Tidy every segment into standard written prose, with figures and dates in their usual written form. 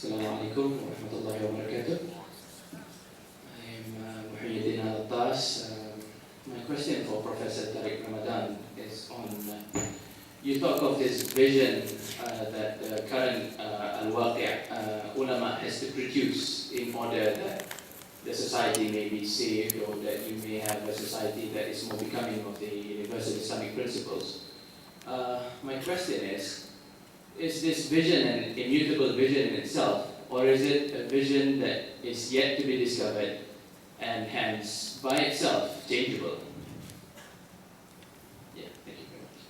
Assalamu alaikum wa rahmatullahi wa barakatuh. I am Muhyiddin Al-Attas. My question for Professor Tariq Ramadan is on, you talk of this vision that the current al-waqi' ulama has to produce in order that the society may be saved, or that you may have a society that is more becoming of the universal Islamic principles. My question is this vision an immutable vision in itself, or is it a vision that is yet to be discovered and hence by itself changeable? Yeah, thank you very much.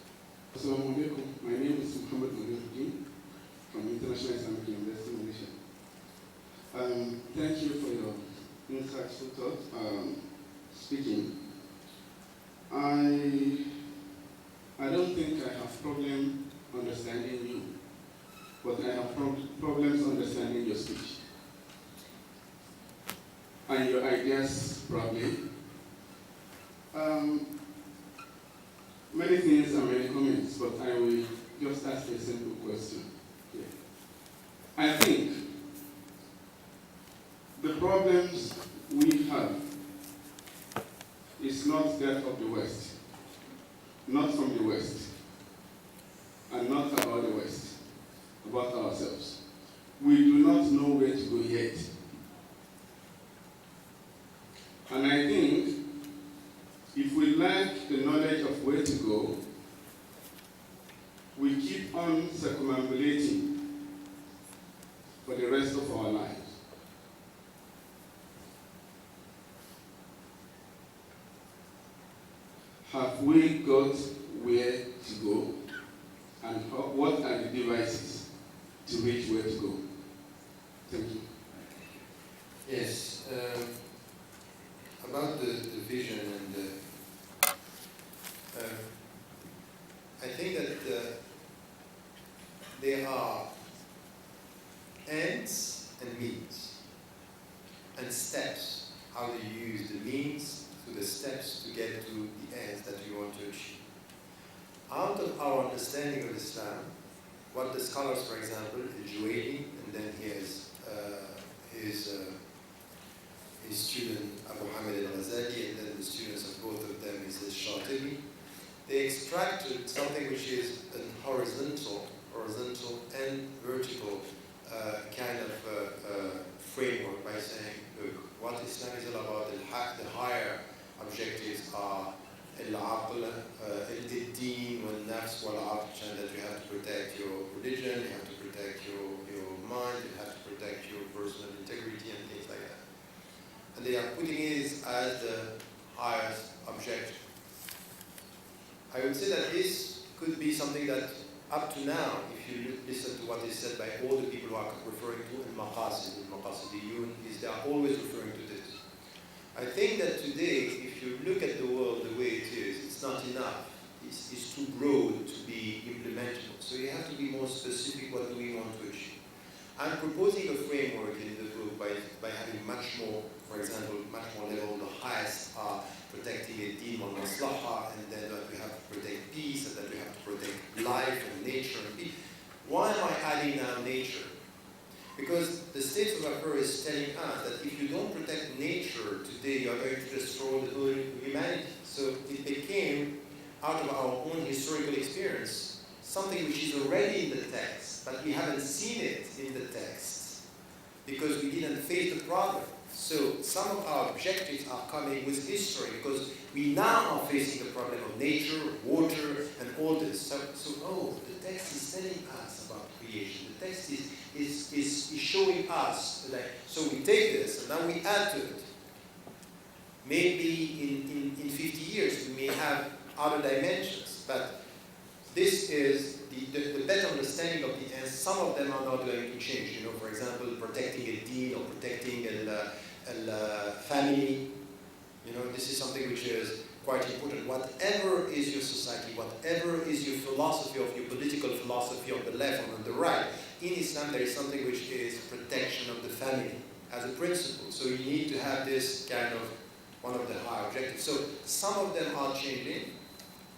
Assalamu alaikum. My name is Muhammad Muhammad from International Islamic University, Malaysia. Thank you for your insightful thought, speaking. I don't think I have problem understanding you, but I have problems understanding your speech and your ideas, probably. Many things and many comments, but I will just ask a simple question. Okay. I think the problems we have is not that of the West, not from the West, and not about the West, about ourselves. We do not know where to go yet. And I think if we lack the knowledge of where to go, we keep on circumambulating for the rest of our lives. Have we got where to go? And what are the devices to reach where to go? Thank you. Yes, about the vision and I think that there are ends and means and steps, how to use the means to the steps to get to the ends that you want to achieve. Out of our understanding of Islam, what the scholars, for example, Juwayni, and then his student Abu Hamid al-Ghazali, and then the students of both of them is Shatibi, they extracted something which is a horizontal and vertical kind of framework by saying, look, what Islam is all about, the higher objectives are al-aql, al-din, wal-nafs, wal-aql, that you have to protect your religion, you have to protect your mind, you have to protect your personal integrity and things like that. And they are putting it as the highest objective. I would say that this could be something that up to now, if you listen to what is said by all the people who are referring to al-maqasid, al-maqasidiyun, is they are always referring to this. I think that today, if you look at the world the way it is, it's not enough. It's too broad to be implementable. So you have to be more specific, what do we want to achieve? I'm proposing a framework in the book by having much more, for example, much more level. The highest are protecting a deen wal maslaha, and then that we have to protect peace, and that we have to protect life and nature and peace. Why am I adding now nature? Because the state of affairs is telling us that if you don't protect nature today, you are going to destroy the whole humanity. So it became, out of our own historical experience, something which is already in the text, but we haven't seen it in the text because we didn't face the problem. So some of our objectives are coming with history because we now are facing the problem of nature, water, and all this. So the text is telling us about creation. The text is showing us, so we take this and now we add to it. Maybe in 50 years we may have other dimensions, but this is the better understanding of the ends. Some of them are not going to change. For example, protecting a deen or protecting a family. This is something which is quite important. Whatever is your society, whatever is your philosophy, of your political philosophy on the left or on the right, in Islam there is something which is protection of the family as a principle. So you need to have this kind of one of the high objectives. So some of them are changing,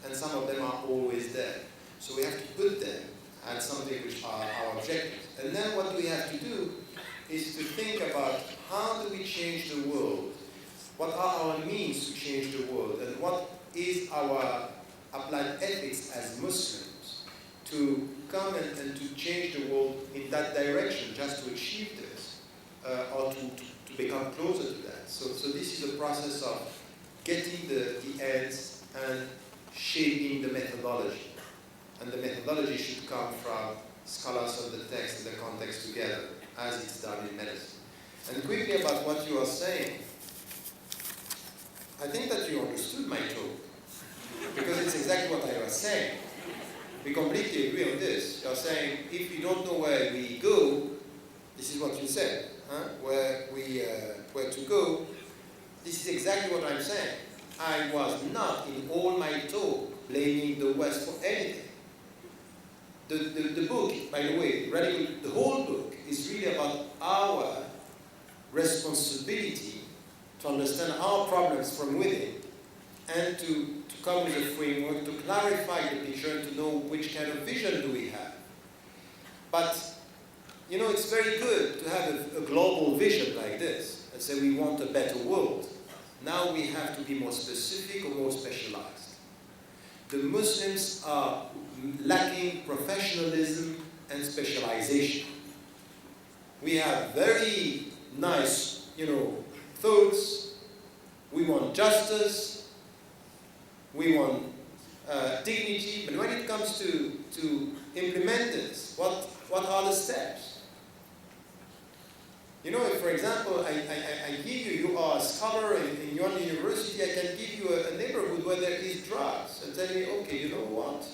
and some of them are always there. So we have to put them and something which are our objectives. And then what we have to do is to think about how do we change the world, what are our means to change the world, and what is our applied ethics as Muslims to come and to change the world in that direction, just to achieve this, or to become closer to that. So this is a process of getting the ends and shaping the methodology. And the methodology should come from scholars of the text and the context together, as it's done in medicine. And quickly about what you are saying, I think that you understood my talk, because it's exactly what I was saying. We completely agree on this. You're saying, if we don't know where we go, this is what you said, where to go, this is exactly what I'm saying. I was not in all my talk blaming the West for anything. The book, by the way, the whole book is really about our responsibility to understand our problems from within and to come with a framework to clarify the picture and to know which kind of vision do we have. But, you know, it's very good to have a global vision like this and say we want a better world. Now we have to be more specific or more specialized. The Muslims are lacking professionalism and specialization. We have very nice, thoughts. We want justice. We want dignity. But when it comes to implement this, what are the steps? If, for example, I give you are a scholar in your university, I can give you a neighborhood where there is drugs and tell me, okay, you know what?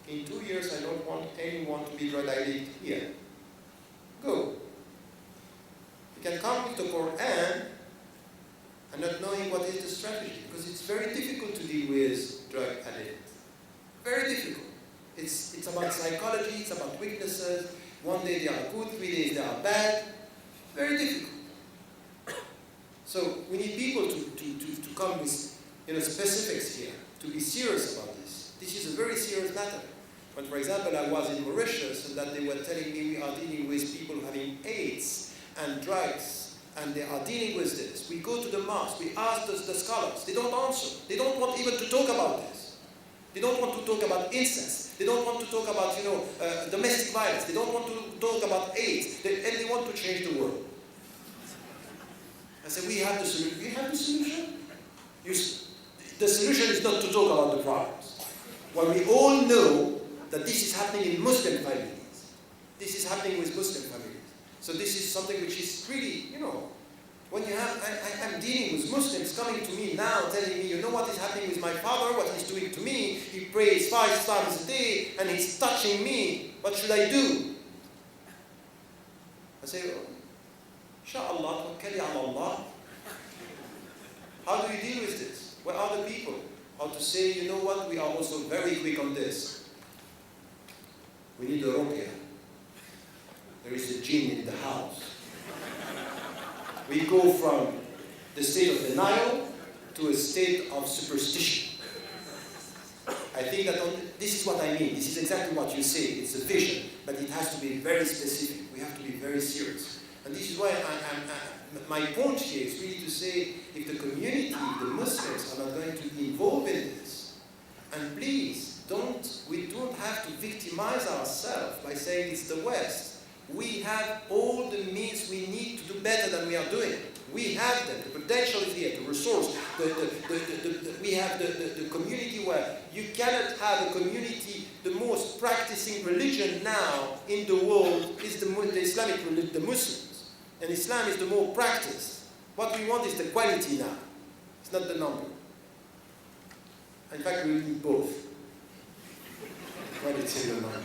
In 2 years, I don't want anyone to be drug addict here. Go. You can come with the Quran and not knowing what is the strategy, because it's very difficult to deal with drug addicts. Very difficult. It's about psychology, it's about weaknesses. One day they are good, 3 days they are bad. Very difficult. So we need people to come with specifics here, to be serious about this. This is a very serious matter. When, for example, I was in Mauritius and that they were telling me we are dealing with people having AIDS and drugs, and they are dealing with this. We go to the mosque, we ask the scholars, they don't answer. They don't want even to talk about this. They don't want to talk about incest. They don't want to talk about, domestic violence. They don't want to talk about AIDS. And they want to change the world. I said, we have the solution. We have the solution. The solution is not to talk about the problems. Well, we all know that this is happening in Muslim families. This is happening with Muslim families. So this is something which is really, when you have, I'm dealing with Muslims coming to me now telling me, you know what is happening with my father, what he's doing to me, he prays 5 times a day and he's touching me, what should I do? I say, Inshallah, tawakkali ala Allah. How do we deal with this? Where are the people? How to say, you know what, we are also very quick on this. We need a ruqya. There is a jinn in the house. We go from the state of denial to a state of superstition. I think that this is what I mean. This is exactly what you say. It's a vision, but it has to be very specific. We have to be very serious. And this is why my point here is really to say, if the community, the Muslims, are not going to be involved in this, and please, we don't have to victimize ourselves by saying it's the West. We have all the means we need to do better than we are doing. We have them. The potential is here, the resource. We have the community where you cannot have a community. The most practicing religion now in the world is the Islamic religion, the Muslims. And Islam is the more practiced. What we want is the quality now. It's not the number. In fact, we need both. Quality and the number.